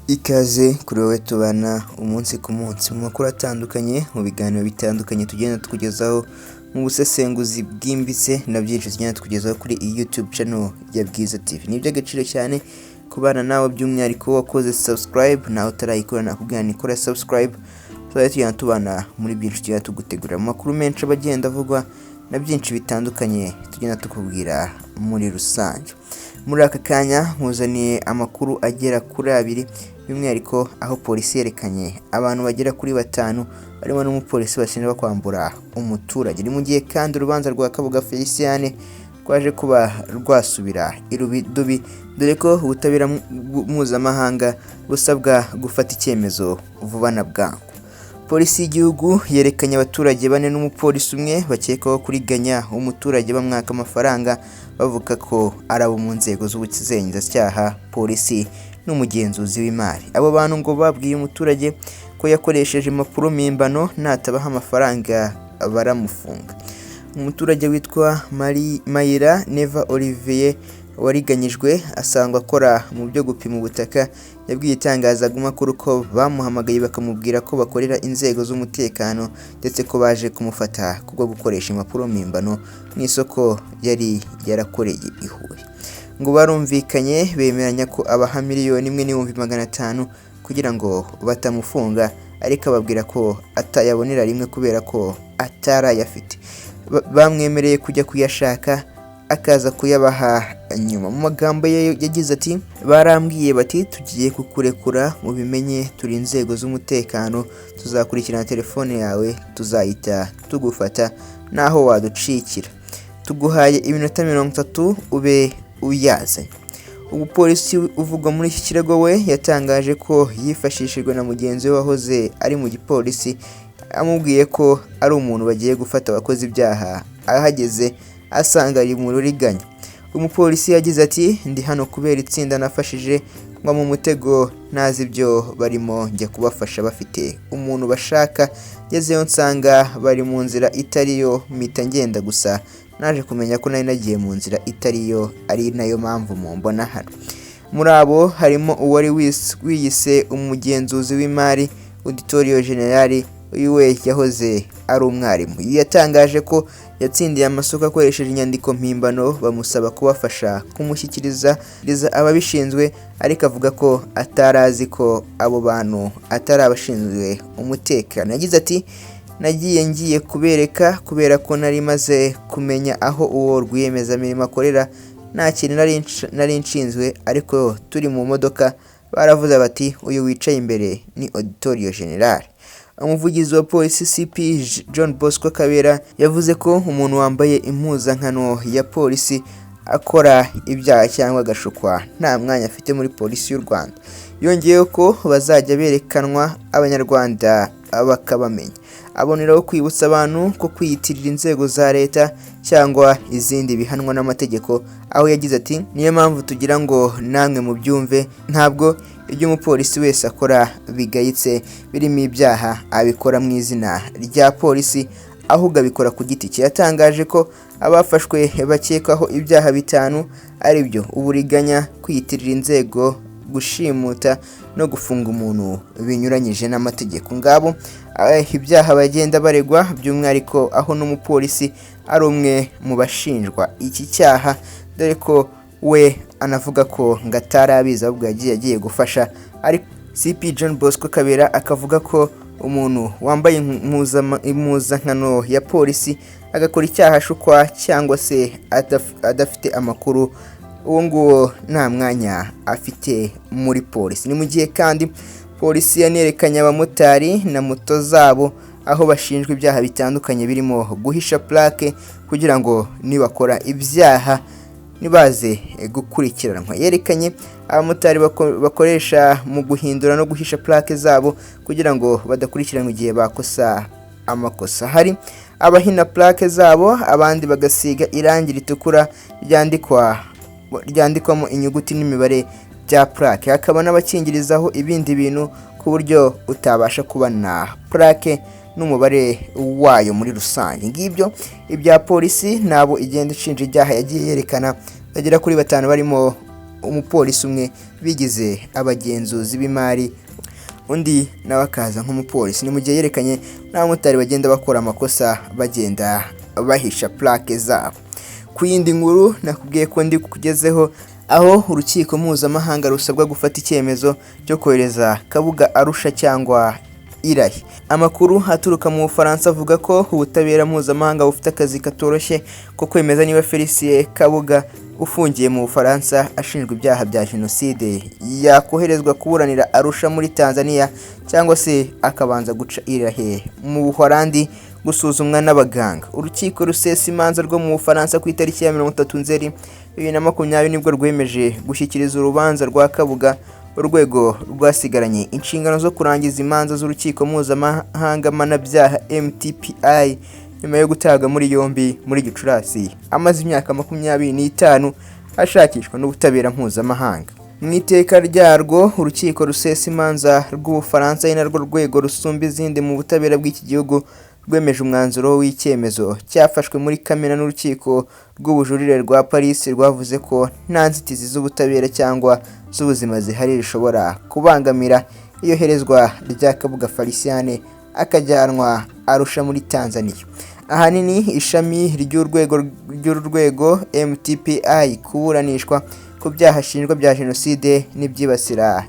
Ikaze kuri wowe tubana umunsi ku munsi mu makuru atandukanye, mu biganiro bitandukanye tugenda tukugezaho mu busesenguzi bwimbitse na byinshi tugenda tukugezaho kuri iyi YouTube channel ya Bwiza TV. Ni iby'agaciro cyane kubana nawe, by'umwihariko wakoze subscribe nawe utarayikora, nakubwira ni kora subscribe, tugenda tubana muri byinshi tugenda tugutegurira amakuru menshi abagenda avugwa na byinshi bitandukanye tugenda tukubwira muri rusange. Muri aka kanya nkuzaniye amakuru agera kuri 2, by'umwihariko aho polisi yerekanye abantu bagera kuri 5 barimo n'umupolisi bashinjwa kwambura umuturage. Ni mu gihe kandi urubanza rwa Kabuga Felicien rwaje kuba rwasubira irubidubi, dore ko ubutabera mpuzamahanga busabwa gufata icyemezo vuba na bwangu. Polisi y'igihugu yerekanye abaturage 4 n'umupolisi umwe bakekwaho kuriganya umuturage bamwaka amafaranga, bavuga ko arabo mu nzego z'ubugenzacyaha, polisi n'umugenzuzi w'imari. Abo bantu ngo babwiye umuturage ko yakoresheje impapuro mpimbano, natabaha amafaranga baramufunga. Umuturage witwa Mayira Neva Olivier wariganyijwe asangwa akora mu byo gupima ubutaka, yabwiye itangazamakuru ko bamuhamagaye bakamubwira ko bakorera inzego z'umutekano ndetse ko baje kumufata kubwo gukoresha impapuro mpimbano mu isoko yari yarakoreye i Huye. Ngo barumvikanye bemeranya ko abaha $1,500,000 kugira ngo batamufunga, ariko ababwira ko atayabonera rimwe kubera ko atarayafite. Bamwemereye kujya kuyashaka akaza kuyabaha nyuma. Mu magambo ye yagize ati, barambwiye bati tugiye kukurekura mu bimenye, turi inzego z'umutekano, tuzakurikirana telefone yawe, tuzahita tugufata naho waducikira, tuguhaye iminota 30 ube uyaze. Umupolisi uvugwa muri iki kirego we yatangaje ko yifashishijwe na mugenzi we wahoze ari mu gipolisi, amubwiye ko ari umuntu bagiye gufata abakoze ibyaha. Ahageze asanga ari mu ruriganya. Umupolisi yagize ati, ndi hano kubera itsinda nafashije ngo mu mutego, nazi ibyo barimo, njya kubafasha bafite umuntu bashaka. Ngezeyo nsanga bari mu nzira itariyo, mpita ngenda, gusa naje kumenya ko nari nagiye mu nzira itariyo, ari nayo mpamvu mumbona hano. Muri abo harimo uwari wiyise umugenzuzi w'imari Auditorio General, uyu we yahoze ari umwarimu. Yatangaje ko yatsindiye amasoko akoresheje inyandiko mpimbano, bamusaba kubafasha kumushyikiriza ababishinzwe, ariko avuga ko atarazi ko abo bantu atari abashinzwe umutekano. Yagize ati, nagiye ngiye kubereka kubera ko nari maze kumenya aho uwo rwiyemezamirimo akorera, nta kintu nari nshinzwe, ariko turi mu modoka baravuze bati uyu wicaye imbere ni Auditorio General. Umuvugizi wa polisi CP John Bosco Kabera yavuze ko umuntu wambaye impuzankano ya polisi akora ibyaha cyangwa agashukwa nta mwanya afite muri polisi y'u Rwanda. Yongeyeho ko bazajya berekanwa abanyarwanda bakabamenya. Aboneraho kwibutsa abantu ko kwiyitirira inzego za leta cyangwa izindi bihanwa n'amategeko, aho yagize ati, niyo mpamvu tugira ngo namwe mu byumve, ntabwo ibyo umupolisi wese akora bigayitse birimo ibyaha abikora mu izina rya polisi, ahubwo abikora ku giti cye. Yatangaje ko abafashwe bakekwaho ibyaha 5 ari byo uburiganya, kwiyitirira inzego, gushimuta no gufunga umuntu binyuranyije n'amategeko. Ngabo ibyaha bagenda baregwa, by'umwihariko aho n'umupolisi ari umwe mu bashinjwa iki cyaha, dore ko we anavuga ko ngatarabiza ahubwo yagiye gufasha. Ari CP John Bosco Kabera akavuga ko umuntu wambaye impuzankano ya polisi agakora icyaha ashukwa cyangwa se adafite amakuru, uwo nguwo nta mwanya afite muri polisi. Ni mu gihe kandi polisi yanerekanye abamotari na moto zabo aho bashinjwa ibyaha bitandukanye birimo guhisha plaque kugira ngo nibakora ibyaha nibaze gukurikiranwa. Yerekanye abamotari bakoresha mu guhindura no guhisha plaque zabo kugira ngo badakurikiranwa igihe bakosa amakosa. Hari abahina plaque zabo, abandi bagasiga irangi ritukura ryandikwa ryandikwamo inyuguti n'imibare bya plaque, hakaba n'abakingirizaho ibindi bintu ku buryo utabasha kubona plaque n'umubare wayo muri rusange. Ngibyo ibya polisi nabo igenda ishinja ibyaha yagiye yerekana bagera kuri 5 barimo umupolisi umwe bigize abagenzuzi b'imari, undi nawe akaza nk'umupolisi. Ni mu gihe yerekanye n'abamotari bagenda bakora amakosa bagenda bahisha plaque zabo. Ku yindi nkuru nakubwiye ko ndi kukugezeho aho urukiko mpuzamahanga rusabwa gufata icyemezo cyo kohereza Kabuga Arusha cyangwa Irahe. Amakuru aturuka mu Bufaransa avuga ko ubutabera mpuzamahanga bufite akazi katoroshye ko kwemeza niba Felicien Kabuga ufungiye mu Bufaransa ashinjwa ibyaha bya jenoside yakoherezwa kuburanira Arusha muri Tanzania cyangwa se akabanza guca Irahe mu Buholandi gusuzumwa n'abaganga. Urukiko rusesa imanza rwo mu Bufaransa ku itariki ya 30 Nzeri 2020 nibwo rwemeje gushyikiriza urubanza rwa Kabuga. Urwego rwasigaranye inshingano zo kurangiza imanza z'urukiko mpuzamahanga mpanabyaha MTPI nyuma yo gutaga muri yombi muri Gicurasi amaze imyaka 25 ashakishwa n'ubutabera mpuzamahanga. Mu iteka ryarwo urukiko rusesa imanza rw'Ubufaransa ari narwo rwego rusumba izindi mu butabera bw'iki gihugu rwemeje umwanzuro w'icyemezo cyafashwe muri Kamena n'urukiko rw'ubujurire rwa Paris rwavuze ko nta nzitizi z'ubutabera cyangwa z'ubuzima zihari rishobora kubangamira iyoherezwa rya Kabuga Felicien akajyanwa Arusha muri Tanzania. Ahanini ishami ry'urwego MTPI kuburanishwa ku byaha ashinjwa bya jenoside n'ibyibasira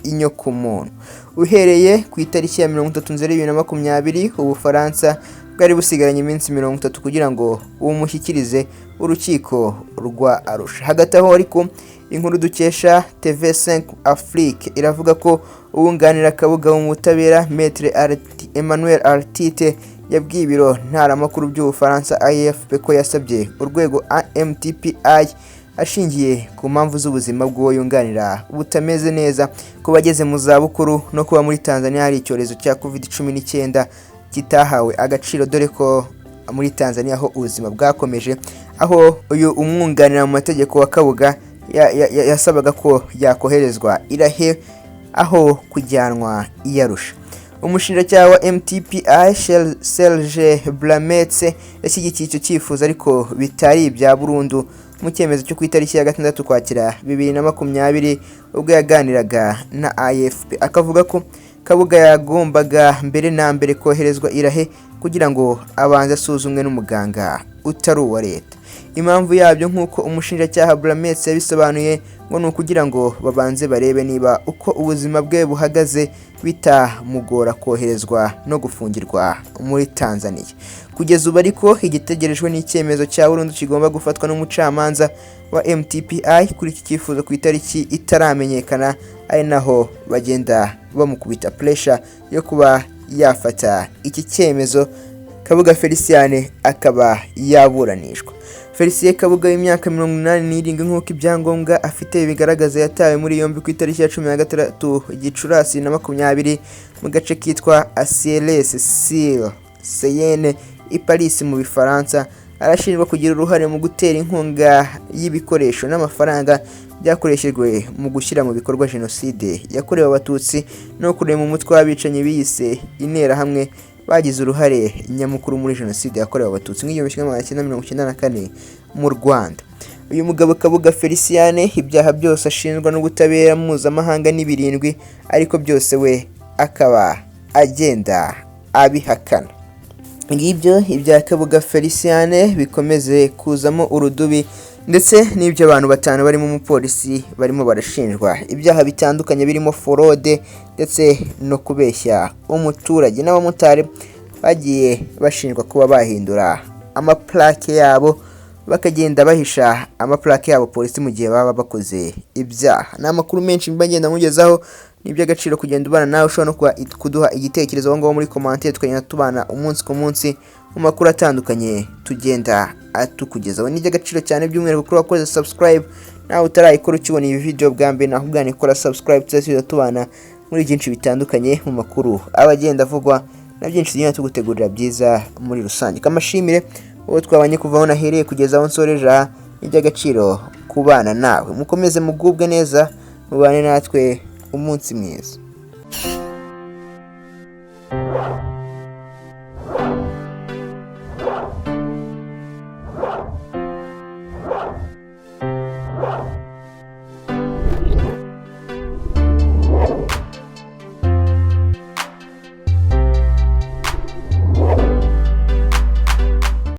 inyokomuntu. Uhereye ku itariki ya 30 Nzeri 2020 Ubufaransa bwari busigaranye iminsi 30 kugira ngo umushyikirize urukiko rwa Arusha. Hagati aho ariko inkuru dukesha TV5 Afrique iravuga ko uwunganira Kabuga mu butabera Maître Emmanuel Artite yabwiye ibiro ntaramakuru by'Ubufaransa AFP ko yasabye urwego MTPI ashingiye ku mpamvu z'ubuzima bw'uwo yunganira butameze neza, ko bageze mu zabukuru no kuba muri Tanzania hari icyorezo cya COVID-19 kitahawe agaciro, dore ko muri Tanzania aho ubuzima bwakomeje, aho uyu umwunganira mu mategeko wa Kabuga yasabaga ko yakoherezwa Irahe aho kujyanwa Arusha. Umushinjacyaha wa MTPI Serge Blametse yashyigikiye icyo cyifuzo ariko bitari ibya burundu mu cyemezo cyo ku itariki ya 6 Ukwakira 2020 ubwo yaganiraga na AFP akavuga ko Kabuga yagombaga mbere na mbere koherezwa Irahe kugira ngo abanze asuzumwe n'umuganga utari uwa leta. Impamvu yabyo nk'uko umushinjacyaha Blametse yabisobanuye ngo ni ukugira ngo babanze barebe niba uko ubuzima bwe buhagaze bitamugora koherezwa no gufungirwa muri Tanzania. Kugeza ubu ariko igitegerejwe n'icyemezo cya burundu kigomba gufatwa n'umucamanza wa MTPI kuri iki cyifuzo ku itariki itaramenyekana, ari naho bagenda bamukubita pressure yo kuba yafata iki cyemezo Kabuga Felicien akaba yaburanishwa. Felicien Kabuga w'imyaka 87 nk'uko ibyangombwa afite bigaragaza yatawe muri yombi ku itariki ya 16 Gicurasi 2020 mu gace kitwa Seyenne i Paris mu Bifaransa. Arashinjwa kugira uruhare mu gutera inkunga y'ibikoresho n'amafaranga byakoreshejwe mu gushyira mu bikorwa jenoside yakorewe abatutsi no kurema umutwe w'abicanyi biyise intera hamwe bagize uruhare nyamukuru muri jenoside yakorewe abatutsi mu 1994 mu Rwanda. Uyu mugabo Kabuga Felicien ibyaha byose ashinjwa n'ubutabera mpuzamahanga ni 7 ariko byose we akaba agenda abihakana. Ngibyo ibya Kabuga Felicien bikomeze kuzamo urudubi ndetse n'ibyo abantu 5 barimo umupolisi barimo barashinjwa ibyaha bitandukanye birimo forode ndetse no kubeshya umuturage. N'abamotari bagiye bashinjwa kuba bahindura amaplaque yabo bakagenda bahisha amaplaque yabo polisi mu gihe baba bakoze ibyaha. N'amakuru menshi mbagenda nkugezaho n'iby'agaciro kugenda ubana nawe, ushobora no kuduha igitekerezo aho ngaho muri commentaire tukagenda tubana umunsi ku munsi mu makuru atandukanye tugenda atukugezaho. Ni iby'agaciro cyane by'umwihariko kuri wakoze subscribe nawe utarayikora ukibona iyi video bwa mbere, nakubwira ikora subscribe tuzajya tubana muri byinshi bitandukanye mu makuru abagenda avugwa na byinshi tugenda tugutegurira byiza muri rusange. Kamashimire uwo twabanye kuvaho nahereye kugeza aho nsoreje, ni iby'agaciro kubana nawe. Mukomeze mugubwe neza, mubane natwe umunsi mwiza.